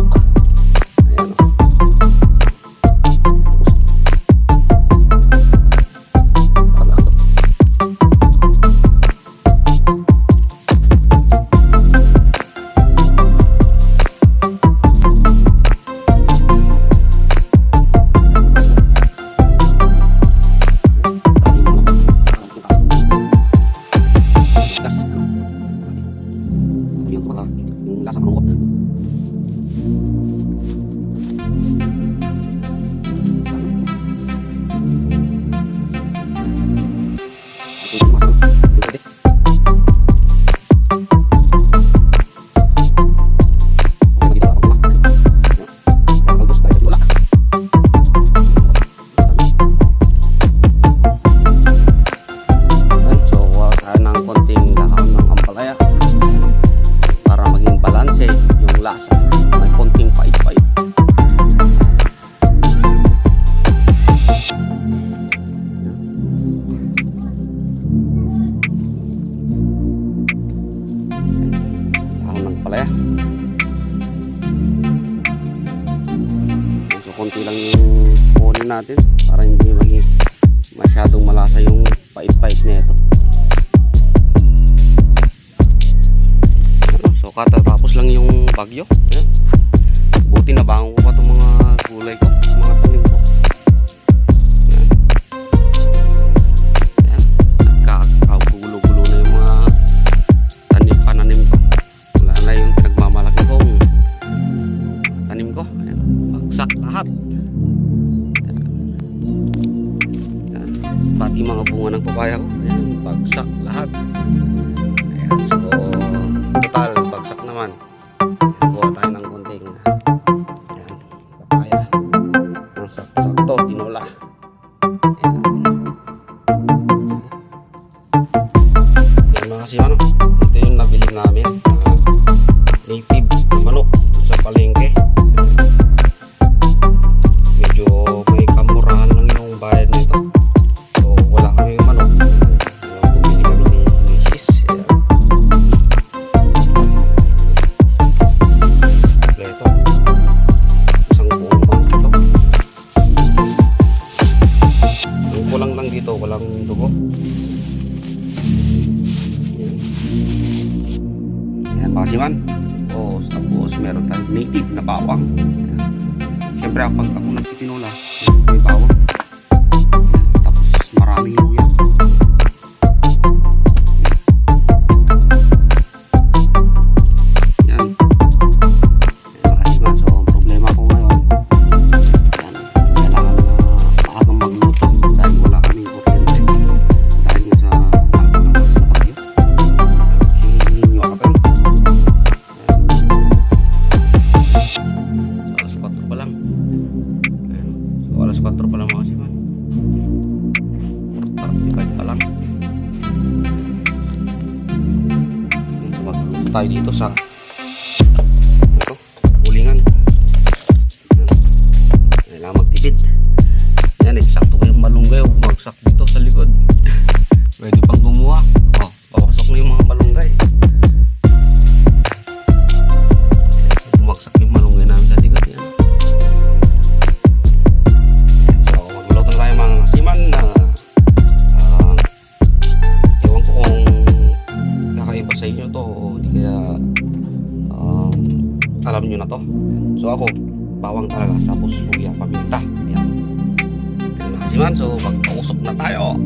manok. Ayan o. Yung lasa malungkot. Lasa, may konting pait-pait. Dahon ng palaya. So konti lang yung kunin natin para hindi maging masyadong malasa yung pait-pait na ito. So katatapos lang yung bagyo. Ayan. Buti na bangon ko pa itong mga gulay ko, mga tanim ko. Ayan. Ayan. Nagkakagulo-gulo na yung mga pananim ko. Wala na yung pinagmamalaki kong tanim ko. Ayan. Bagsak lahat. Ayan. Ayan. Pati mga bunga ng papaya ko. Ayan. Bagsak lahat. Ayan. So total bagsak naman. Buha tayo ng konting ayan, papaya ng sakto-sakto, tinola. Ayan. Ayan mga kasiman, ito yung nabili namin native na manok sa palengke. Medyo may kamurahan lang yung bayad nito. So wala kami manok, bumili kami ni Mrs. Dito walang dugo. Ayan pakasiman. Tapos meron tayong native na bawang. Ayan. Siyempre pag ako nagtitinola may bawang. Ayan. Tapos maraming luya. Ayan. Ayan pakasiman. So ang problema ko ngayon, ayan, kailangan na maagang magluto dahil wala kaming kuryente dahil nga sa napakalakas na bagyo. Ninyo ka pa yun. Alas 4 pa lang. So alas 4 pa lang mga kasiman. 45 pa lang. So magluto tayo dito sa ito, ulingan. Kailangan magtipid. Yan, eksakto ko yung malunggay bumagsak dito sa likod. Pwede pang gumawa. Papasok na yung mga malunggay. Bumagsak yung malunggay namin sa likod. Yan. So magluto na tayo mga kasiman na ewan ko kung kakaiba sa inyo to o di kaya alam nyo na to. So ako bawang talaga, tapos luya, paminta. Ayan. Kasiman, so magpausok na tayo.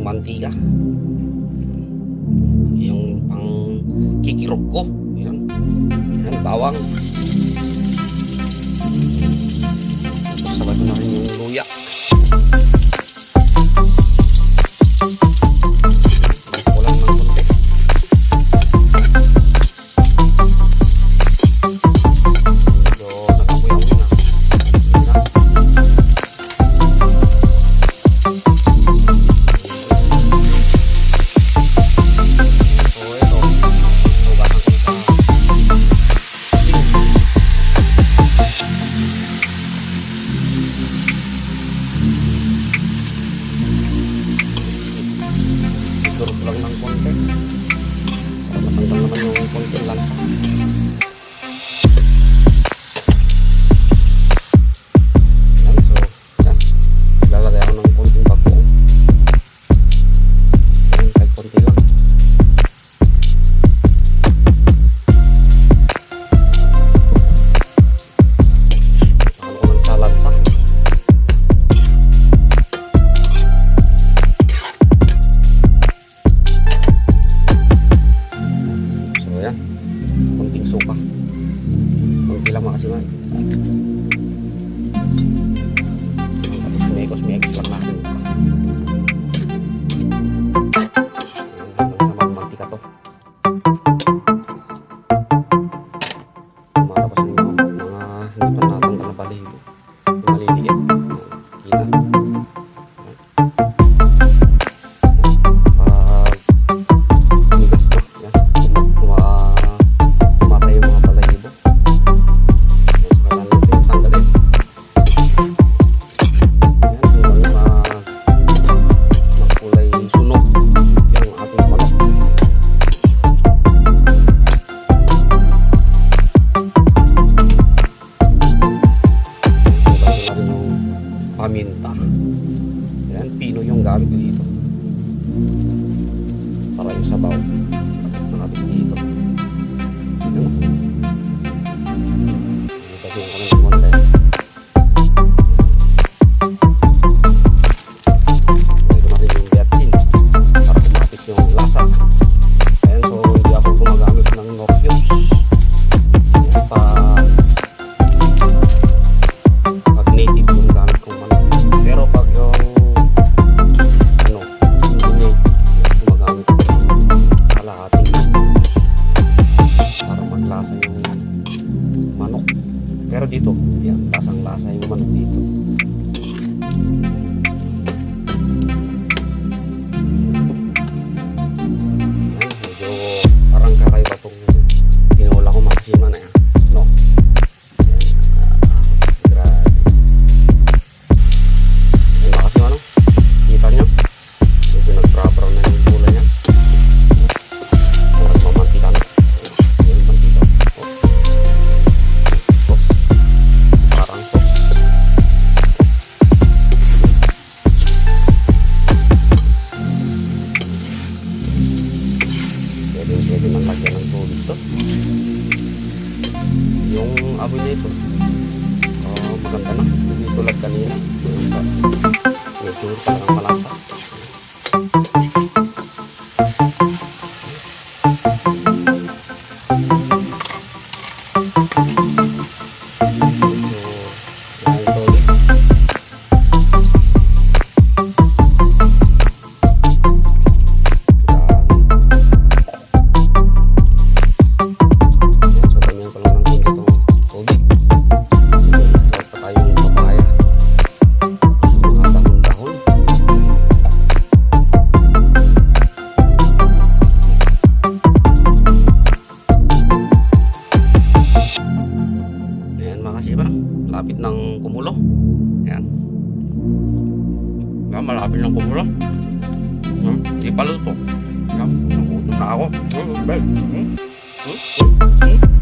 Mantika, yung pang kikirok ko, yan, bawang, sabay ko na rin yung luya. paminta. Ayan, pino yung gamit ko dito. Para yung sabaw. Nakabit dito. Ayan. Lagyan ko ng konti. Ito na rin yung biatsin. Para kumapit yung lasa. Ayan, so hindi ako gumagamit ng no cubes. Ayan, pag native yung gamit kong manok. Pero pag yung hindi native, gumagamit ko ng kalahating cubes para maglasa yung manok. Pero dito, yan, lasang lasa yung manok dito. Yan, medyo parang kakaiba itong pinula ko makasima na yan. No? Yan, grabe. Yan makasima, no? Kita nyo? Medyo nag-brown na yung kulay niya. Nagmamantika na. Yan yung mantika. Parang sauce. Pwede nang lagyan ng tubig to. Yung amoy nito maganda na. Hindi tulad kanina. Medyo talagang malasa. Malapit ng kumulo. Ayan. Malapit ng kumulo. Hindi pa luto. Nagutom na ako. Lagyan ko na ng asin. Asin.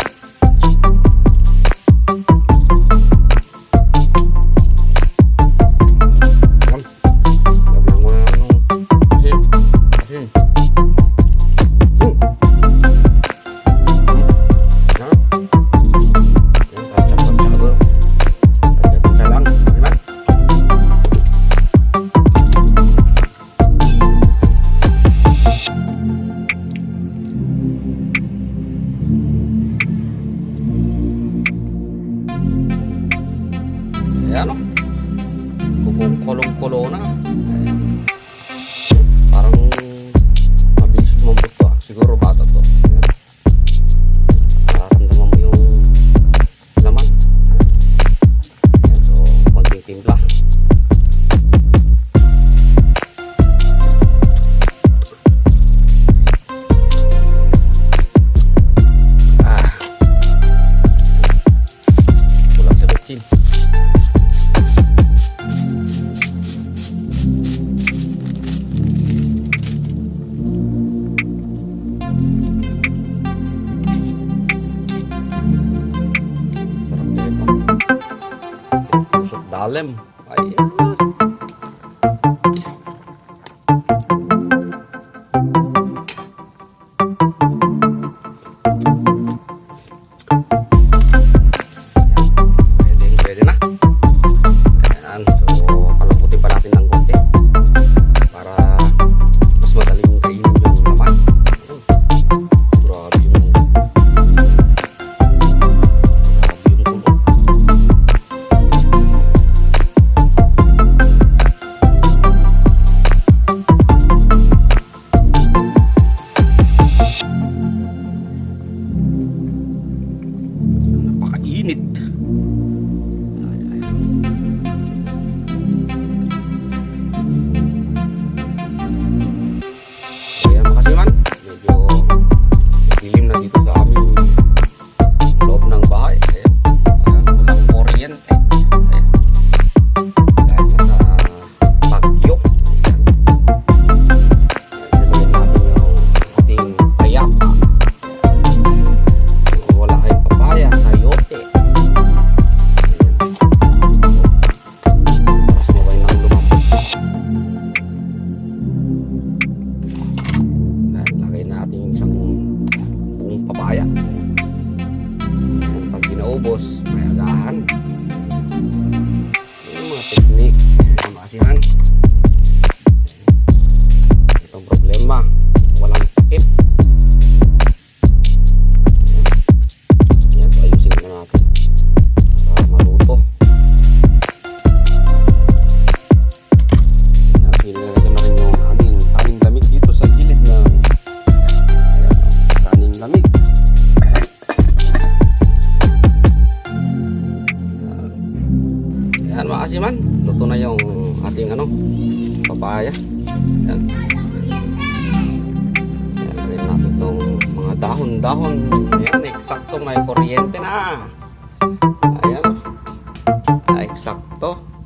Ayan o, kulong-kulo na. Ayan. Parang mabilis lumambot to. Siguro bata to. Ayan. Nararamdaman mo yung laman. Ayan. So, konting timpla. Kulang sa betsin. Dalam. Ayan. Pwede na. Ayan. So, palamputin pa natin ng konti para mas madaling kainin yung laman. Grabe yung tulo. papaya. Yan. Yan natin itong mga dahon-dahon. Yan, eksakto may kuryente na. Ayan. Eksakto.